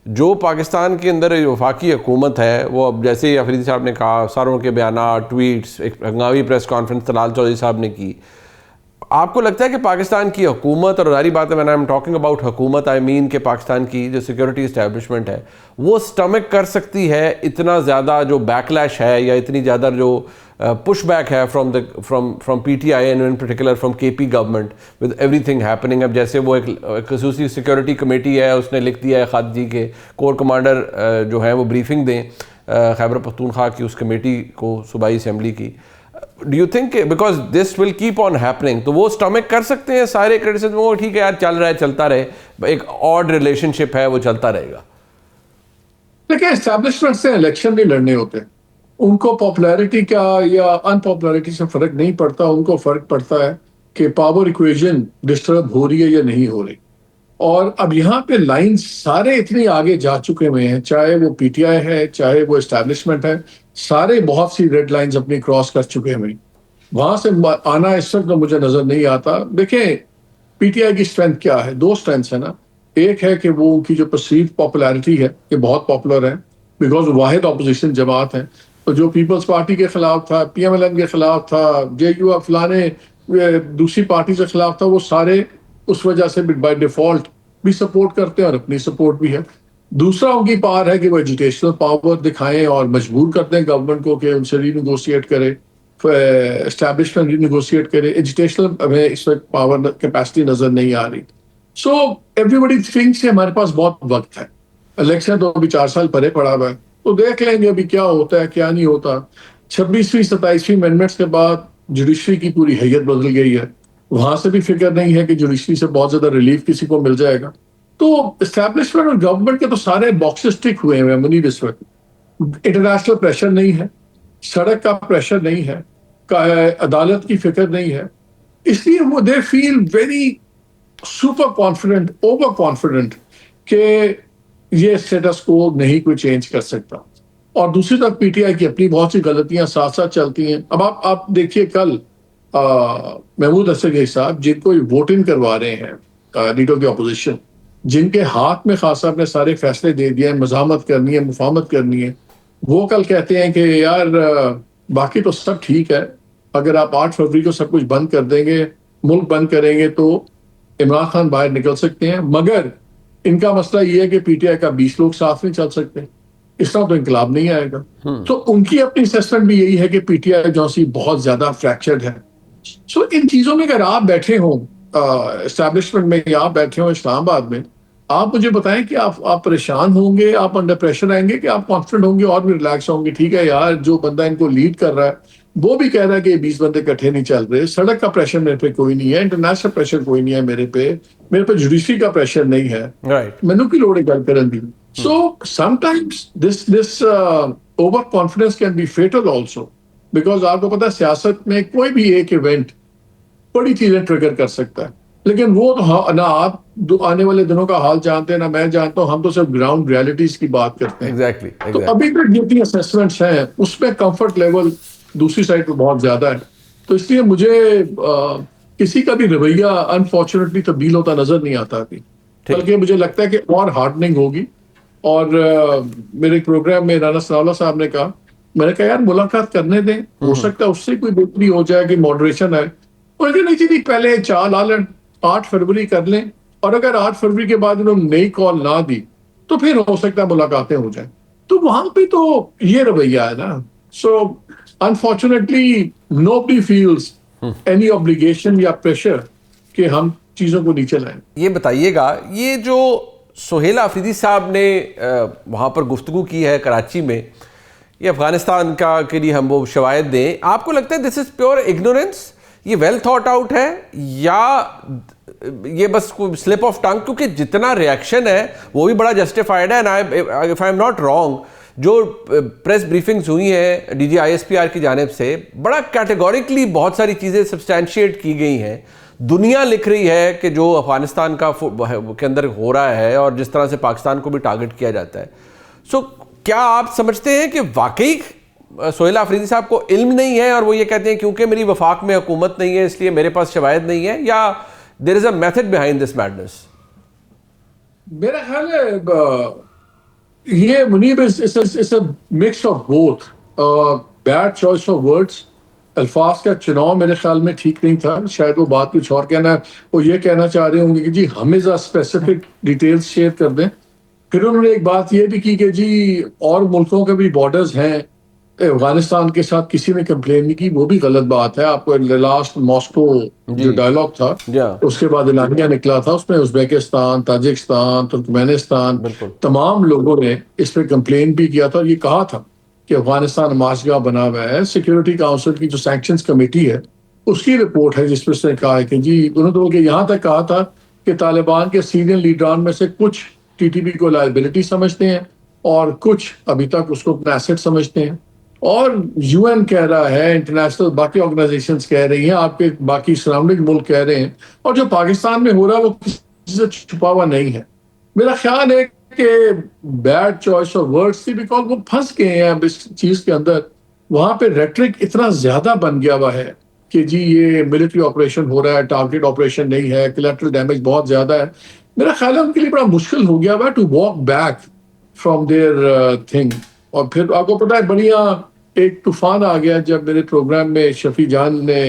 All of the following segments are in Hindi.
जो पाकिस्तान के अंदर वफाकी हुकूमत है वो अब जैसे ही अफरीदी साहब ने कहा, सारों के बयान, ट्वीट्स, एक हंगामी प्रेस कॉन्फ्रेंस तलाल चौधरी साहब ने की, आपको लगता है कि पाकिस्तान की हुकूमत, और जारी बात है मैंने आई एम टॉकिंग अबाउट हुकूमत, आई मीन कि पाकिस्तान की जो सिक्योरिटी इस्टेब्लिशमेंट है वो स्टमक कर सकती है इतना ज़्यादा जो बैकलैश है या इतनी ज़्यादा जो पुश बैक है from PTI and in particular from KP government with everything happening? अब जैसे वो एक खसूसी सिक्योरिटी कमेटी है, उसने लिख दिया है ख़त जी के कोर कमांडर जो है वो ब्रीफिंग दें खैबर पख्तूनख्वा की उस कमेटी को, सूबाई असम्बली की। Do you think because this will keep on happening, तो वो स्टमक कर सकते हैं सारे क्रिटिसिज्म? वो ठीक है यार, चल रहा है, चलता रहे, एक ऑड रिलेशनशिप है, वो चलता रहेगा। देखिए, एस्टैब्लिशमेंट से इलेक्शन नहीं लड़ने होते, उनको पॉपुलैरिटी का या अनपॉपुलैरिटी से फर्क नहीं पड़ता, उनको फर्क पड़ता है कि पावर इक्वेशन डिस्टर्ब हो रही है या नहीं हो रही। और अब यहाँ पे लाइन सारे इतनी आगे जा चुके हुए हैं, चाहे वो PTI है, चाहे वो एस्टैब्लिशमेंट है, सारे बहुत सी रेड लाइंस अपनी क्रॉस कर चुके हैं। वहां से आना इस वक्त तो मुझे नजर नहीं आता। देखें, PTI की स्ट्रेंथ क्या है? दो स्ट्रेंथ्स है ना। एक है कि वो उनकी जो परसीव पॉपुलैरिटी है कि बहुत पॉपुलर है, बिकॉज वाहिद ऑपोजिशन जमात है। तो जो पीपल्स पार्टी के खिलाफ था, PMLN के खिलाफ था, JUF फलाने दूसरी पार्टी के खिलाफ था, वो सारे उस वजह से बाय डिफॉल्ट भी सपोर्ट करते हैं और अपनी सपोर्ट भी है। दूसरा उनकी पावर है कि वो एजुकेशनल पावर दिखाएं और मजबूर करते हैं गवर्नमेंट को कि उनसे रीनेगोशिएट करे, एस्टैब्लिशमेंट रीनेगोशिएट करे। एजुकेशनल हमें इस वक्त पावर कैपेसिटी नजर नहीं आ रही। सो एवरीबडी थिंक्स हमारे पास बहुत वक्त है, इलेक्शन तो अभी 4 साल परे पड़ा हुआ है, तो देख लेंगे अभी क्या होता है क्या नहीं होता। 26वीं 27वीं अमेंडमेंट्स के बाद जुडिशरी की पूरी हैयत बदल गई है, वहां से भी फिक्र नहीं है कि जुडिशरी से बहुत ज्यादा रिलीफ किसी को मिल जाएगा। तो एस्टैब्लिशमेंट और गवर्नमेंट के तो सारे बॉक्सेस टिक हुए हैं मुनीर इस वक्त। इंटरनेशनल प्रेशर नहीं है, सड़क का प्रेशर नहीं है, अदालत की फिक्र नहीं है, इसलिए वो they feel very super confident, over confident कि ये स्टेटस को नहीं कोई चेंज कर सकता। और दूसरी तरफ PTI की अपनी बहुत सी गलतियां साथ साथ चलती हैं। अब आप देखिए, कल महमूद असगर साहब जिनको वोटिंग करवा रहे हैं लीडर की अपोजिशन, जिनके हाथ में खास साहब ने सारे फैसले दे दिए हैं, मज़ामत करनी है, मुफाहमत करनी है, वो कल कहते हैं कि यार बाकी तो सब ठीक है, अगर आप 8 फरवरी को सब कुछ बंद कर देंगे, मुल्क बंद करेंगे, तो इमरान खान बाहर निकल सकते हैं। मगर इनका मसला ये है कि PTI का 20 लोग साथ नहीं चल सकते, इस तरह तो इनकलाब नहीं आएगा। तो उनकी अपनी असेसमेंट भी यही है कि PTI जो सी बहुत ज्यादा फ्रैक्चर्ड है। सो इन चीजों में अगर आप बैठे हो एस्टैब्लिशमेंट में या आप बैठे हो इस्लामाबाद में, आप मुझे बताएं कि आप परेशान होंगे, आप अंडर प्रेशर आएंगे, कि आप कॉन्फिडेंट होंगे और भी रिलैक्स होंगे? ठीक है यार, जो बंदा इनको लीड कर रहा है वो भी कह रहा है कि 20 बंदे इकट्ठे नहीं चल रहे, सड़क का प्रेशर मेरे पे कोई नहीं है, इंटरनेशनल प्रेशर कोई नहीं है मेरे पे जुडिशरी का प्रेशर नहीं है, मैनू की लोड़ है गल करन दी। So sometimes this overconfidence can be fatal also, because आपको पता है सियासत में कोई भी एक इवेंट बड़ी चीजें ट्रिगर कर सकता है, लेकिन वो तो ना आप आने वाले दिनों का हाल जानते हैं ना मैं जानता हूं, हम तो सिर्फ ग्राउंड रियलिटीज की बात करते हैं। Exactly. तो अभी तक जितनी असेसमेंट्स हैं उसमें कंफर्ट लेवल दूसरी साइड पे बहुत ज्यादा है, तो इसलिए मुझे किसी का भी रवैया अनफॉर्चुनेटली तब्दील होता नजर नहीं आता अभी, बल्कि मुझे लगता है कि और हार्डनिंग होगी। और मेरे प्रोग्राम में राना सनाउल्लाह साहब ने कहा, मैंने कहा यार मुलाकात करने दें, हो सकता है उससे कोई बेहतरी हो जाए कि मॉडरेशन है। और नहीं जी, पहले चाल आलन 8 फरवरी कर लें, और अगर 8 फरवरी के बाद उन्होंने नई कॉल ना दी तो फिर हो सकता है मुलाकातें हो जाए। तो वहां पे तो ये रवैया है ना। So unfortunately nobody feels any obligation या प्रेशर कि हम चीजों को नीचे लाएं। ये बताइएगा, ये जो सुहेला अफरीदी साहब ने वहाँ पर गुफ्तगू की है कराची में, ये अफगानिस्तान का के लिए हम वो शवायद दें, आपको लगता है दिस इज प्योर इग्नोरेंस, ये वेल थॉट आउट है, या ये बस कोई स्लिप ऑफ टंग? क्योंकि जितना रिएक्शन है वो भी बड़ा जस्टिफाइड है। And if I am not wrong, जो प्रेस ब्रीफिंग्स हुई हैं DG ISPR की जानिब से, बड़ा कैटेगोरिकली बहुत सारी चीज़ें सब्सटैंशिएट की गई हैं। दुनिया लिख रही है कि जो अफगानिस्तान का के अंदर हो रहा है और जिस तरह से पाकिस्तान को भी टारगेट किया जाता है। सो क्या आप समझते हैं कि वाकई सुहेला अफरीदी साहब को इल्म नहीं है और वो ये कहते हैं क्योंकि मेरी वफाक में हुकूमत नहीं है इसलिए मेरे पास शवायद नहीं है, या there is a method behind this madness? मेरा ख्याल है ये Muneeb it's a mix of both. Bad choice of words, अल्फाज का चुनाव मेरे ख्याल में ठीक नहीं था। शायद वो बात कुछ और कहना, वो ये कहना चाह रहे होंगे कि जी हमें ज़रा स्पेसिफिक डिटेल्स शेयर कर दें। फिर उन्होंने एक बात ये भी की कि जी और मुल्कों के भी बॉर्डर्स हैं अफगानिस्तान के साथ, किसी ने कंप्लेन नहीं की, वो भी गलत बात है। आपको लास्ट मॉस्को जी। जो डायलॉग था, या उसके बाद एलानिया निकला था, उसमें उज्बेकिस्तान, ताजिकिस्तान, तुर्कमेनिस्तान, बिल्कुल। तमाम लोगों ने इस पर कंप्लेन भी किया था और ये कहा था कि अफगानिस्तान माशगा बना हुआ है। सिक्योरिटी काउंसिल की जो सैंक्शंस कमेटी है, उसकी रिपोर्ट है जिसमें उसने कहा है कि जी उन्होंने तो बल्कि यहाँ तक कहा था कि तालिबान के सीनियर लीडरान में से कुछ टीटीपी को लायबिलिटी समझते हैं और कुछ अभी तक उसको अपना एसेट समझते हैं। और यूएन कह रहा है, इंटरनेशनल बाकी ऑर्गेनाइजेशंस कह रही हैं, आपके बाकी सराउंडिंग मुल्क कह रहे हैं, और जो पाकिस्तान में हो रहा है वो किसी से छुपा हुआ नहीं है। मेरा ख्याल है कि बैड चॉइस ऑफ वर्ड्स थी, बिकॉज वो फंस गए हैं अब इस चीज के अंदर। वहां पे रेटरिक इतना ज्यादा बन गया हुआ है कि जी ये मिलिट्री ऑपरेशन हो रहा है, टारगेट ऑपरेशन नहीं है, कोलैटरल डैमेज बहुत ज्यादा है। मेरा ख्याल है उनके लिए बड़ा मुश्किल हो गया हुआ to walk back from there thing. और फिर आपको पता है बढ़िया एक तूफान आ गया जब मेरे प्रोग्राम में शफी जान ने,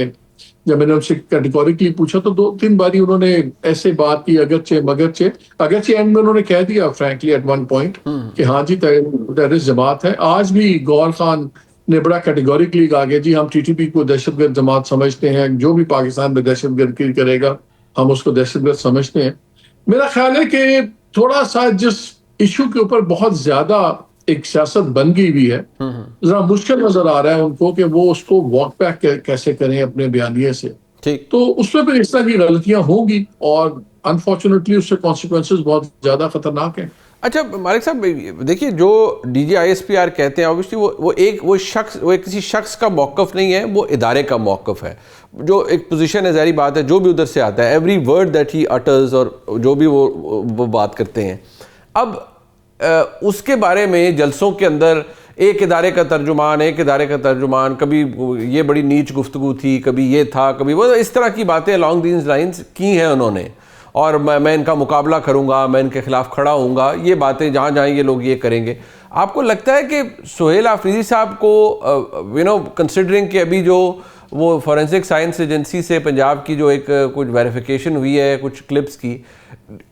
जब मैंने उनसे कैटेगोरिकली पूछा तो दो तीन बारी उन्होंने ऐसे बात की, अगरचे मगरचे। अगरचे एंड में उन्होंने कह दिया फ्रैंकली एट वन पॉइंट कि हाँ जी टेररिस्ट जमात है। आज भी गौर खान ने बड़ा कैटेगोरिकली कहा कि जी हम टीटीपी को दहशतगर्द जमात समझते हैं, जो भी पाकिस्तान में दहशतगर्दी करेगा हम उसको दहशतगर्द समझते हैं। मेरा ख्याल है कि थोड़ा सा जिस इशू के ऊपर बहुत ज्यादा एक सियासत बन गई हुई है, जरा मुश्किल नजर आ रहा है उनको कि वो उसको वॉक बैक कैसे करें अपने बयानिए से। ठीक। तो उसमें फिर इस तरह की गलतियां होंगी और अनफॉर्चुनेटली उससे कॉन्सिक्वेंसेस बहुत ज्यादा खतरनाक हैं। अच्छा मालिक साहब, देखिए जो DGISPR कहते हैं ऑब्वियसली वो किसी शख्स का मौक़िफ़ नहीं है, वो इदारे का मौक़िफ़ है, जो एक पोजीशन है। ज़ाहिर बात है जो भी उधर से आता है, every word that he utters और जो भी वो बात करते हैं। अब उसके बारे में जलसों के अंदर एक इदारे का तर्जुमान, कभी ये बड़ी नीच गुफ्तगू थी, कभी ये था, कभी वो, इस तरह की बातें अलॉन्ग दीज लाइन्स की हैं उन्होंने। और मैं इनका मुकाबला करूंगा, मैं इनके खिलाफ खड़ा होऊंगा, ये बातें जहाँ जहाँ ये लोग ये करेंगे। आपको लगता है कि सुहेल आफरीदी साहब को कंसिडरिंग कि अभी जो वो फॉरेंसिक साइंस एजेंसी से पंजाब की जो एक कुछ वेरिफिकेशन हुई है कुछ क्लिप्स की,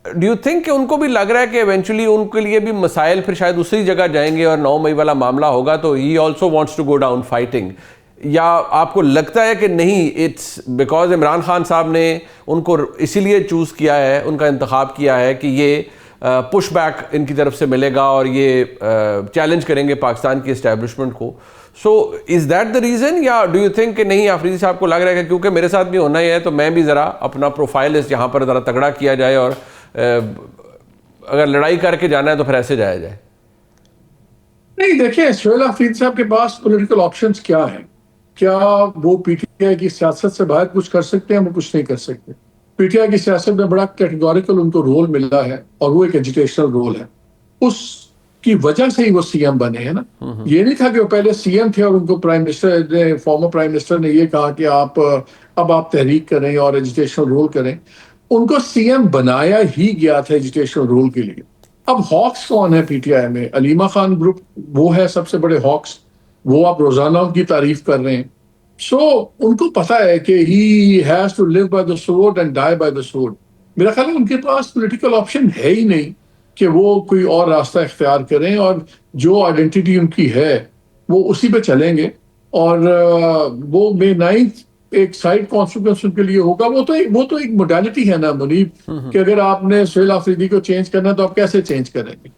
डू यू थिंक कि उनको भी लग रहा है कि इवेंचुअली उनके लिए भी मसाइल फिर शायद उसी जगह जाएंगे और 9 मई वाला मामला होगा तो he also wants to go down fighting? या आपको लगता है कि नहीं, इट्स बिकॉज इमरान खान साहब ने उनको इसीलिए चूज़ किया है, उनका इंतखाब किया है कि ये पुश बैक इनकी तरफ से मिलेगा और ये चैलेंज करेंगे पाकिस्तान की इस्टेब्लिशमेंट को? So is that the reason, या डू यू थिंक कि नहीं आफरीदी साहब को लग रहा है कि क्योंकि मेरे साथ भी होना ही है तो मैं भी ज़रा अपना प्रोफाइल इस यहाँ पर ज़रा तगड़ा किया जाए और अगर लड़ाई करके जाना है तो फिर ऐसे जाया जाए? नहीं, देखिए सुहेल आफरीदी साहब के पास पॉलिटिकल ऑप्शंस क्या है? क्या वो पीटीआई की सियासत से बाहर कुछ कर सकते हैं? वो कुछ नहीं कर सकते। पीटीआई की सियासत में बड़ा कैटेगोरिकल उनको रोल मिला है और वो एक एजुकेशनल रोल है। उसकी वजह से ही वो सीएम बने हैं ना। ये नहीं था कि वो पहले सीएम थे और उनको प्राइम मिनिस्टर ने, फॉर्मर प्राइम मिनिस्टर ने ये कहा कि आप अब आप तहरीक करें और एजुकेशनल रोल करें। उनको सीएम बनाया ही गया था एजुकेशनल रोल के लिए। अब हॉक्स कौन है पीटीआई में? अलीमा खान ग्रुप वो है सबसे बड़े हॉक्स। वो आप रोजाना उनकी तारीफ कर रहे हैं। सो उनको पता है कि he has to live by the sword and die by the sword. मेरा ख्याल है उनके पास पॉलिटिकल ऑप्शन है ही नहीं कि वो कोई और रास्ता इख्तियार करें, और जो आइडेंटिटी उनकी है वो उसी पे चलेंगे। और वो मे 9th एक साइड कॉन्स्टिट्यूंसी के लिए होगा। वो तो एक मोडालिटी है ना मुनीब, कि अगर आपने सुहेल आफरीदी को चेंज करना है तो आप कैसे चेंज करेंगे?